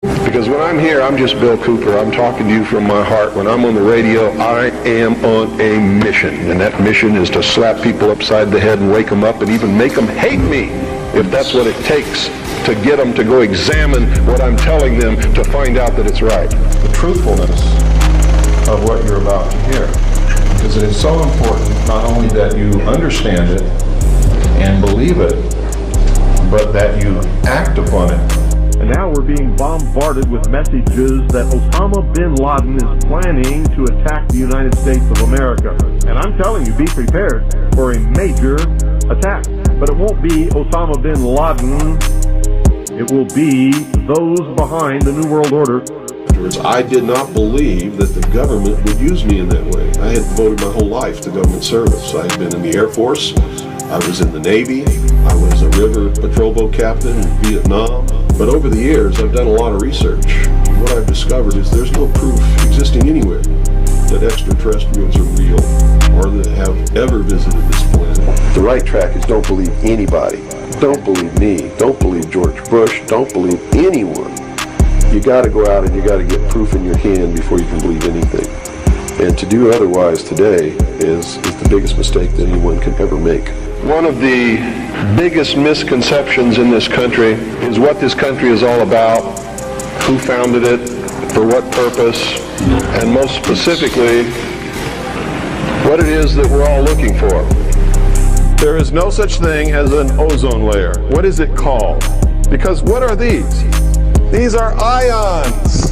Because when I'm here, I'm just Bill Cooper. I'm talking to you from my heart. When I'm on the radio, I am on a mission. And that mission is to slap people upside the head and wake them up and even make them hate me, if that's what it takes to get them to go examine what I'm telling them to find out that it's right. The truthfulness of what you're about to hear. Because it is so important not only that you understand it and believe it, but that you act upon it. And now we're being bombarded with messages that Osama bin Laden is planning to attack the United States of America. And I'm telling you, be prepared for a major attack. But it won't be Osama bin Laden. It will be those behind the New World Order. I did not believe that the government would use me in that way. I had devoted my whole life to government service. I had been in the Air Force, I was in the Navy, I was a river patrol boat captain in Vietnam. But over the years, I've done a lot of research. What I've discovered is there's no proof existing anywhere that extraterrestrials are real or that have ever visited this planet. The right track is don't believe anybody. Don't believe me. Don't believe George Bush. Don't believe anyone. You got to go out and you got to get proof in your hand before you can believe anything. And to do otherwise today is the biggest mistake that anyone can ever make. One of the biggest misconceptions in this country is what this country is all about, who founded it, for what purpose, and most specifically, what it is that we're all looking for. There is no such thing as an ozone layer. What is it called? Because what are these? These are ions.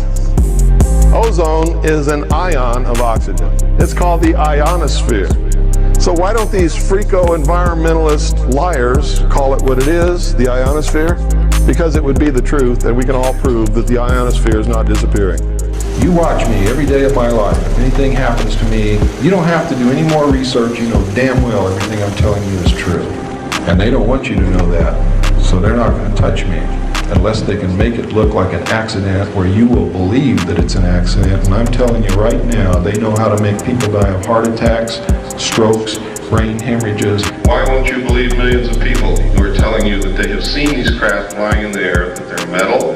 Ozone is an ion of oxygen. It's called the ionosphere. So why don't these freako-environmentalist liars call it what it is, the ionosphere? Because it would be the truth, and we can all prove that the ionosphere is not disappearing. You watch me every day of my life. If anything happens to me, you don't have to do any more research. You know damn well everything I'm telling you is true. And they don't want you to know that, so they're not going to touch me unless they can make it look like an accident where you will believe that it's an accident. And I'm telling you right now, they know how to make people die of heart attacks, strokes, brain hemorrhages. Why won't you believe millions of people who are telling you that they have seen these craft flying in the air, that they're metal,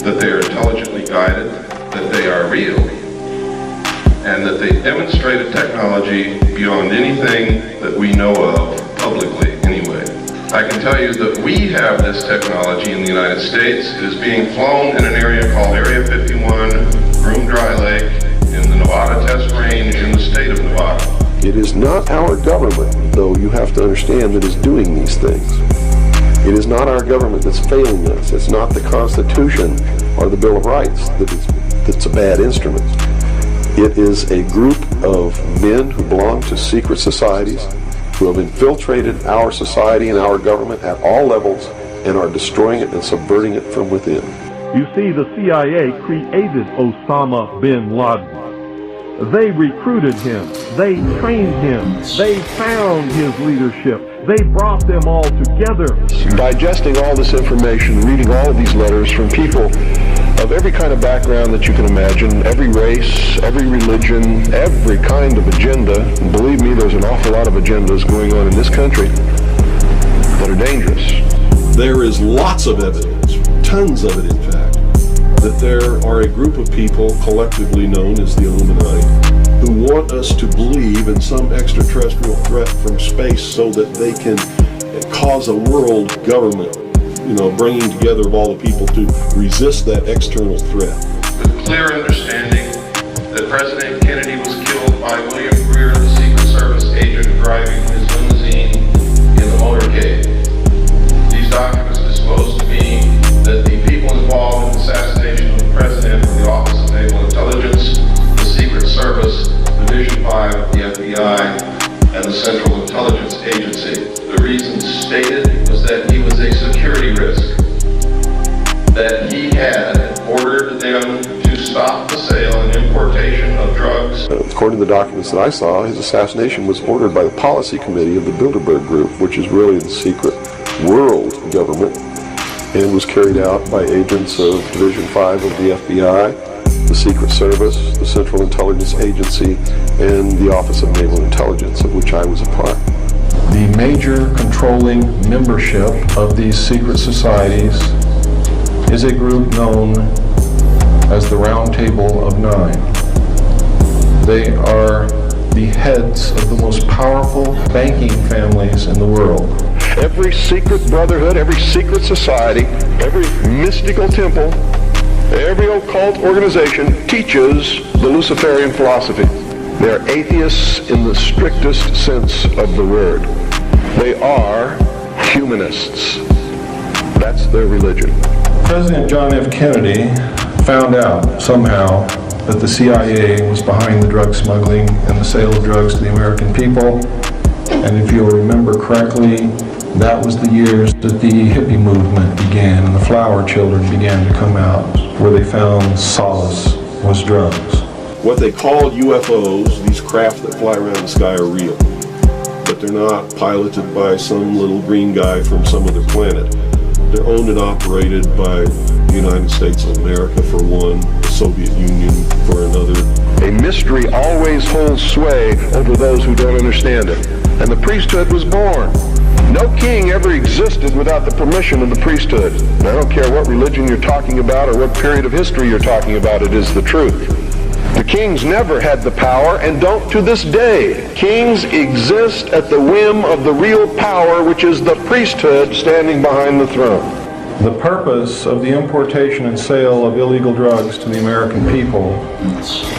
that they are intelligently guided, that they are real, and that they demonstrate a technology beyond anything that we know of publicly anyway? I can tell you that we have this technology in the United States. It is being flown in an area called Area 51, Groom Dry Lake, in the Nevada Test Range in the state of Nevada. It is not our government, though you have to understand, that is doing these things. It is not our government that's failing us. It's not the Constitution or the Bill of Rights that's a bad instrument. It is a group of men who belong to secret societies who have infiltrated our society and our government at all levels and are destroying it and subverting it from within. You see, the CIA created Osama bin Laden. They recruited him. They trained him. They found his leadership. They brought them all together. Digesting all this information, reading all of these letters from people of every kind of background that you can imagine, every race, every religion, every kind of agenda. And believe me, there's an awful lot of agendas going on in this country that are dangerous. There is lots of evidence, tons of it in fact, that there are a group of people collectively known as the Illuminati who want us to believe in some extraterrestrial threat from space so that they can cause a world government, bringing together of all the people to resist that external threat. With clear understanding that President Kennedy was killed by William Greer, the Secret Service agent driving his limousine in the motorcade. These documents disclose to me that the people involved in the assassination of the President from the Office of Naval Intelligence, the Secret Service, Division 5 of the FBI, and the Central Intelligence Agency. The reason stated was that he was a security risk, that he had ordered them to stop the sale and importation of drugs. According to the documents that I saw, his assassination was ordered by the policy committee of the Bilderberg Group, which is really the secret world government, and was carried out by agents of Division 5 of the FBI, the Secret Service, the Central Intelligence Agency, and the Office of Naval Intelligence, of which I was a part. The major controlling membership of these secret societies is a group known as the Round Table of Nine. They are the heads of the most powerful banking families in the world. Every secret brotherhood, every secret society, every mystical temple, every occult organization teaches the Luciferian philosophy. They are atheists in the strictest sense of the word. They are humanists. That's their religion. President John F. Kennedy found out somehow that the CIA was behind the drug smuggling and the sale of drugs to the American people. And if you'll remember correctly, that was the years that the hippie movement began and the flower children began to come out, where they found solace was drugs. What they call UFOs, these craft that fly around the sky, are real. But they're not piloted by some little green guy from some other planet. They're owned and operated by the United States of America for one, the Soviet Union for another. A mystery always holds sway over those who don't understand it. And the priesthood was born. No king ever existed without the permission of the priesthood. And I don't care what religion you're talking about or what period of history you're talking about, it is the truth. The kings never had the power and don't to this day. Kings exist at the whim of the real power, which is the priesthood standing behind the throne. The purpose of the importation and sale of illegal drugs to the American people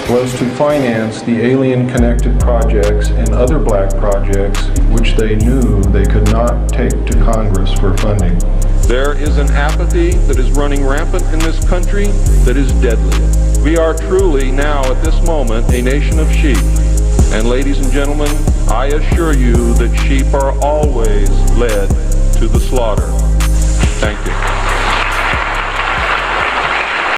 was to finance the alien-connected projects and other black projects which they knew they could not take to Congress for funding. There is an apathy that is running rampant in this country that is deadly. We are truly now at this moment a nation of sheep. And ladies and gentlemen, I assure you that sheep are always led to the slaughter. Thank you.